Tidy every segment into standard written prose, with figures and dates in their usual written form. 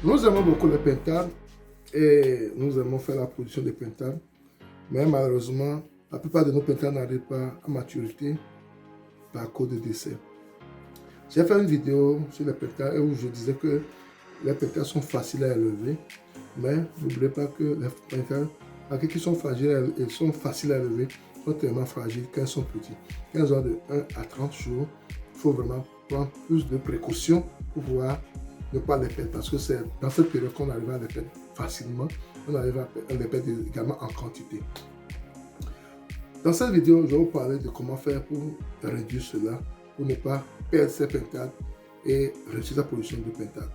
Nous aimons beaucoup le pentade et nous aimons faire la production de pentade, mais malheureusement, la plupart de nos pentades n'arrivent pas à maturité par cause de décès. J'ai fait une vidéo sur les pentades où je disais que les pentades sont faciles à élever, mais n'oubliez pas que les pentades, malgré qu'ils sont fragiles et sont faciles à élever, sont tellement fragiles quand elles sont petites. Quand elles ont de 1 à 30 jours, il faut vraiment prendre plus de précautions pour pouvoir ne pas les perdre, parce que c'est dans cette période qu'on arrive à les perdre facilement, on arrive à les perdre également en quantité. Dans cette vidéo, je vais vous parler de comment faire pour réduire cela, pour ne pas perdre ces pentades et réussir la production de pentades.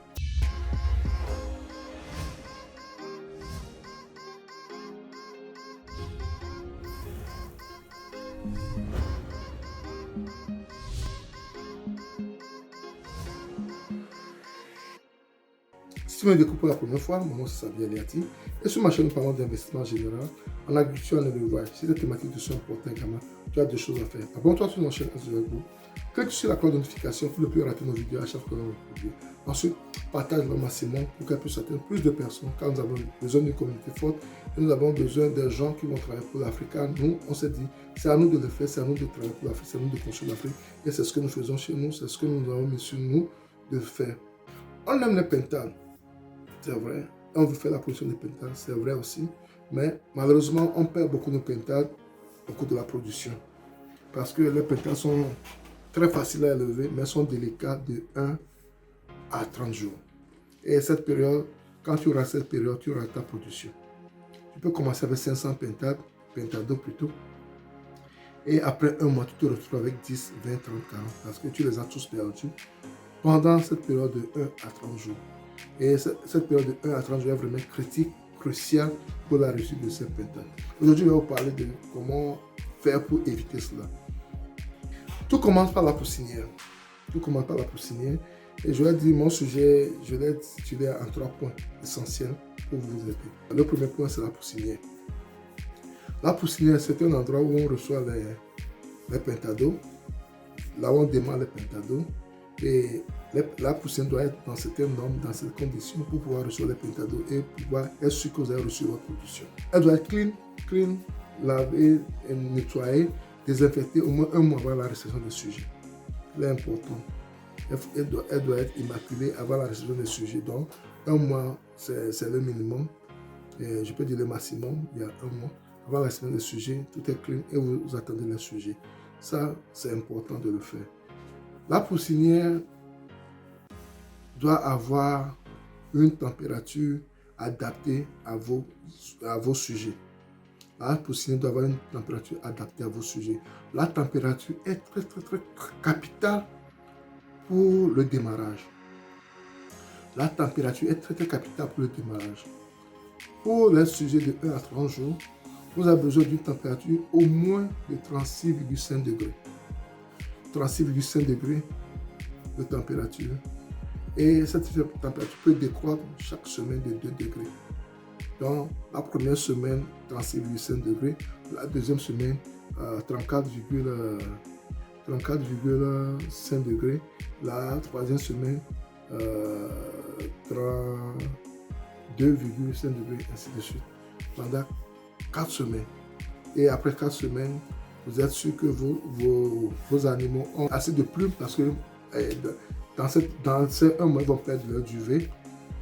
Si tu me découvres pour la première fois, mon nom c'est Sabi Aliati et sur ma chaîne nous parlons d'investissement général en agriculture et en élevage. Si ces thématiques te sont importantes également, tu as deux choses à faire. Abonne-toi sur notre chaîne Azurego, clique sur la cloche de notification pour ne plus rater nos vidéos à chaque fois que nous publions. Ensuite, partage-le au maximum pour qu'elle puisse atteindre plus de personnes car nous avons besoin d'une communauté forte et nous avons besoin de gens qui vont travailler pour l'Afrique. Nous, on s'est dit, c'est à nous de le faire, c'est à nous de travailler pour l'Afrique, c'est à nous de construire l'Afrique et c'est ce que nous faisons chez nous, c'est ce que nous avons mis sur nous de faire. On aime les pentades. C'est vrai, on veut faire la production de pentades, c'est vrai aussi, mais malheureusement, on perd beaucoup de pentades au cours de la production. Parce que les pentades sont très faciles à élever, mais sont délicats de 1 à 30 jours. Et cette période, quand tu auras cette période, tu auras ta production. Tu peux commencer avec 500 pentades, pentados plutôt, et après un mois, tu te retrouves avec 10, 20, 30, 40, parce que tu les as tous perdus pendant cette période de 1 à 30 jours. Et cette période de 1 à 30 jours est vraiment critique, cruciale pour la réussite de ces pentades. Aujourd'hui, je vais vous parler de comment faire pour éviter cela. Tout commence par la poussinière. Tout commence par la poussinière. Et je vais dire mon sujet, je l'ai titulé en 3 points essentiels pour vous aider. Le premier point, c'est la poussinière. La poussinière, c'est un endroit où on reçoit les pentados, là où on démarre les pentados. Et la poussinière doit être dans certaines normes, dans ces conditions pour pouvoir recevoir les pentados et pouvoir être sûr que vous avez reçu votre production. Elle doit être clean, lavée, nettoyée, désinfectée au moins un mois avant la réception des sujets. C'est important. Elle doit être immaculée avant la réception des sujets. Donc, un mois, c'est le minimum. Et je peux dire le maximum, il y a un mois. Avant la réception des sujets, tout est clean et vous attendez les sujets. Ça, c'est important de le faire. La poussinière doit avoir une température adaptée à vos sujets. La poussinière doit avoir une température adaptée à vos sujets. La température est très capitale pour le démarrage. La température est très capitale pour le démarrage. Pour les sujets de 1 à 30 jours, vous avez besoin d'une température au moins de 36,5 degrés. 36,5 degrés de température. Et cette température peut décroître chaque semaine de 2 degrés. Donc, la première semaine, 36,5 degrés. La deuxième semaine, 34,5 degrés. La troisième semaine, 32,5 degrés, ainsi de suite. Pendant 4 semaines. Et après 4 semaines, vous êtes sûr que vos animaux ont assez de plumes parce que dans ces 1 mois, ils vont perdre leur duvet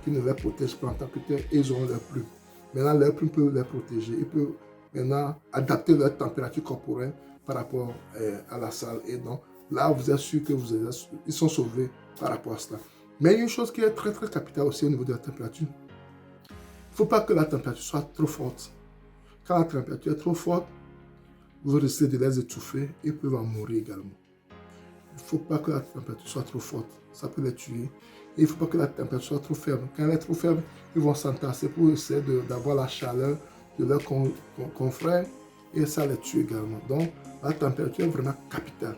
qui ne les protège pas en tant que tel et ils auront leurs plumes. Maintenant, leurs plumes peuvent les protéger. Ils peuvent maintenant adapter leur température corporelle par rapport à la salle. Et donc, là, vous êtes sûr que ils sont sauvés par rapport à cela. Mais il y a une chose qui est très capitale aussi au niveau de la température. Il ne faut pas que la température soit trop forte. Quand la température est trop forte, vous risquez de les étouffer et ils peuvent en mourir également. Il ne faut pas que la température soit trop forte, ça peut les tuer. Et il ne faut pas que la température soit trop faible. Quand elle est trop faible, ils vont s'entasser pour essayer d'avoir la chaleur de leurs confrères et ça les tue également. Donc, la température est vraiment capitale.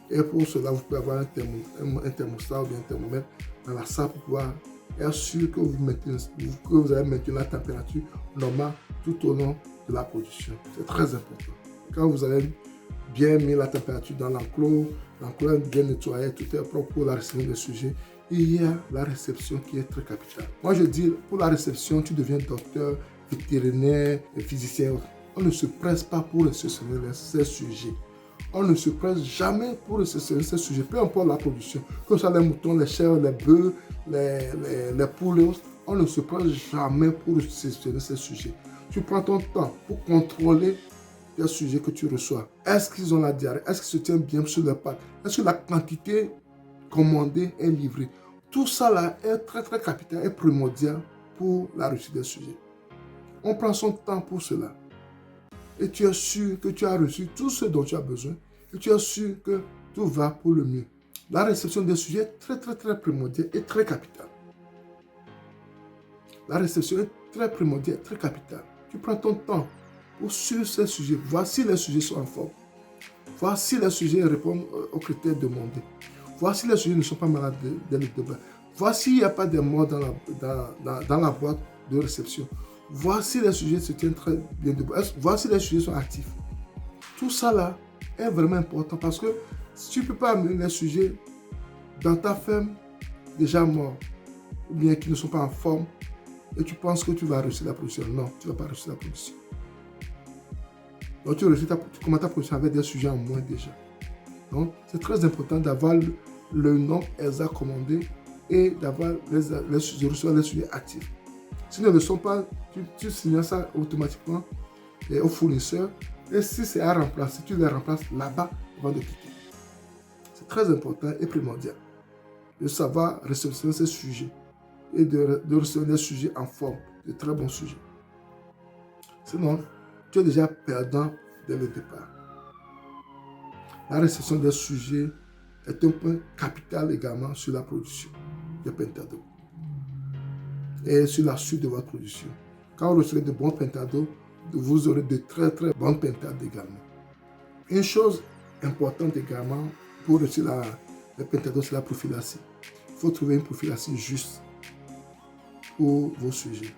Et pour cela, vous pouvez avoir un thermostat ou bien un thermomètre dans la salle pour pouvoir être sûr que vous allez maintenir la température normale tout au long de la production. C'est très important. Quand vous avez bien mis la température dans l'enclos, l'enclos est bien nettoyé, tout est propre pour la réception des sujets, il y a la réception qui est très capitale. Moi, je dis, pour la réception, tu deviens docteur, vétérinaire, physicien. On ne se presse pas pour réceptionner ces sujets. On ne se presse jamais pour réceptionner ces sujets, peu importe la production. Que ce soit les moutons, les chèvres, les bœufs, les poules, on ne se presse jamais pour réceptionner ces sujets. Tu prends ton temps pour contrôler les sujets que tu reçois. Est-ce qu'ils ont la diarrhée? Est-ce qu'ils se tiennent bien sur les pattes? Est-ce que la quantité commandée est livrée? Tout ça là est très très capital et primordial pour la réussite des sujets. On prend son temps pour cela. Et tu es sûr que tu as reçu tout ce dont tu as besoin. Et tu es sûr que tout va pour le mieux. La réception des sujets est très très très primordiale et très capitale. La réception est très primordiale, très capitale. Tu prends ton temps pour suivre ces sujets. Voici les sujets sont en forme. Voici les sujets répondent aux critères demandés. Voici les sujets ne sont pas malades dès le début. Voici il n'y a pas de morts dans la boîte de réception. Voici les sujets se tiennent très bien debout. Voici les sujets sont actifs. Tout ça là est vraiment important parce que si tu ne peux pas amener les sujets dans ta ferme déjà morts ou bien qui ne sont pas en forme et tu penses que tu vas réussir la production. Non, tu ne vas pas réussir la production. Donc tu commences ta production avec des sujets en moins déjà. Donc c'est très important d'avoir le nombre exact commandé et d'avoir les sujets actifs. S'ils ne le sont pas, tu signales ça automatiquement au fournisseur. Et si c'est à remplacer, tu les remplaces là-bas avant de quitter. C'est très important et primordial de savoir réceptionner ces sujets et de recevoir des sujets en forme, de très bons sujets. Sinon, tu es déjà perdant dès le départ. La réception des sujets est un point capital également sur la production de Pentado et sur la suite de votre production. Quand vous recevez de bons Pentado, vous aurez de très très bonnes pentades également. Une chose importante également pour réussir les Pentado, c'est la prophylaxie. Il faut trouver une prophylaxie juste pour vos sujets.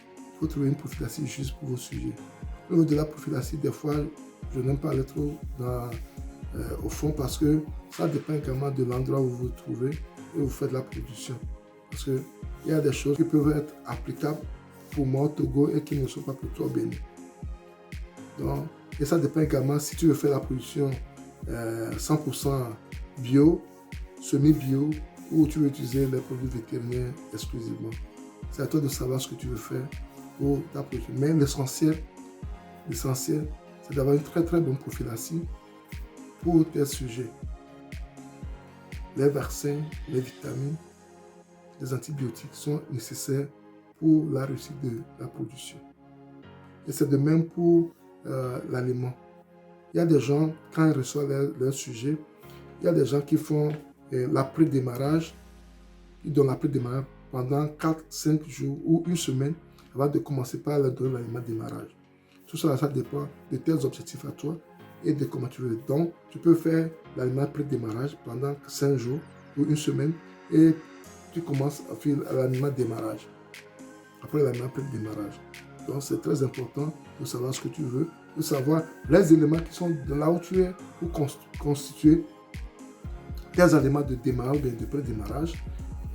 Il faut trouver une prophylaxie juste pour vos sujets. Au niveau de la prophylaxie, des fois, je n'aime pas aller trop au fond parce que ça dépend également de l'endroit où vous vous trouvez et où vous faites la production. Parce qu'il y a des choses qui peuvent être applicables pour moi au Togo et qui ne sont pas pour toi au Bénin. Donc, et ça dépend également si tu veux faire la production 100% bio, semi-bio ou tu veux utiliser les produits vétérinaires exclusivement. C'est à toi de savoir ce que tu veux faire pour ta production. Mais l'essentiel, c'est d'avoir une très très bonne prophylaxie pour tes sujets. Les vaccins, les vitamines, les antibiotiques sont nécessaires pour la réussite de la production. Et c'est de même pour l'aliment. Il y a des gens, quand ils reçoivent leur sujet, il y a des gens qui font l'après-démarrage, qui donnent l'après-démarrage pendant 4-5 jours ou une semaine avant de commencer par leur donner l'aliment de démarrage. Tout ça, ça dépend de tes objectifs à toi et de comment tu veux. Donc, tu peux faire l'aliment pré-démarrage pendant 5 jours ou une semaine et tu commences à faire l'aliment démarrage. Après l'aliment pré-démarrage. Donc, c'est très important de savoir ce que tu veux, de savoir les éléments qui sont de là où tu es pour constituer tes aliments de démarrage ou de pré-démarrage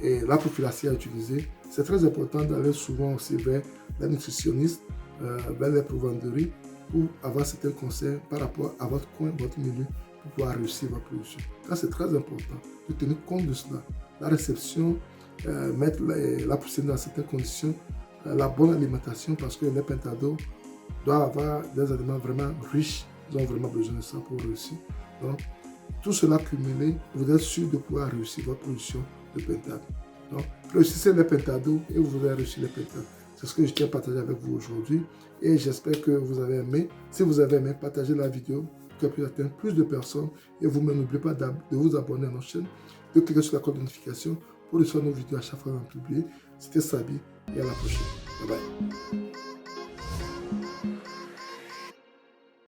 et la prophylaxie à utiliser. C'est très important d'aller souvent aussi vers les nutritionnistes, vers les provenderies pour avoir certains conseils par rapport à votre coin, votre milieu, pour pouvoir réussir votre production. Ça, c'est très important de tenir compte de cela. La réception, mettre la production dans certaines conditions, la bonne alimentation, parce que les Pentado doivent avoir des aliments vraiment riches. Ils ont vraiment besoin de ça pour réussir. Donc, tout cela cumulé, vous êtes sûr de pouvoir réussir votre production de Pentado. Donc, réussissez les Pentado et vous allez réussir les Pentado. C'est ce que je tiens à partager avec vous aujourd'hui et j'espère que vous avez aimé. Si vous avez aimé, partagez la vidéo pour qu'elle puisse atteindre plus de personnes et vous-même n'oubliez pas de vous abonner à notre chaîne, de cliquer sur la cloche de notification pour recevoir nos vidéos à chaque fois qu'on publie. C'était Sabi et à la prochaine. Bye bye.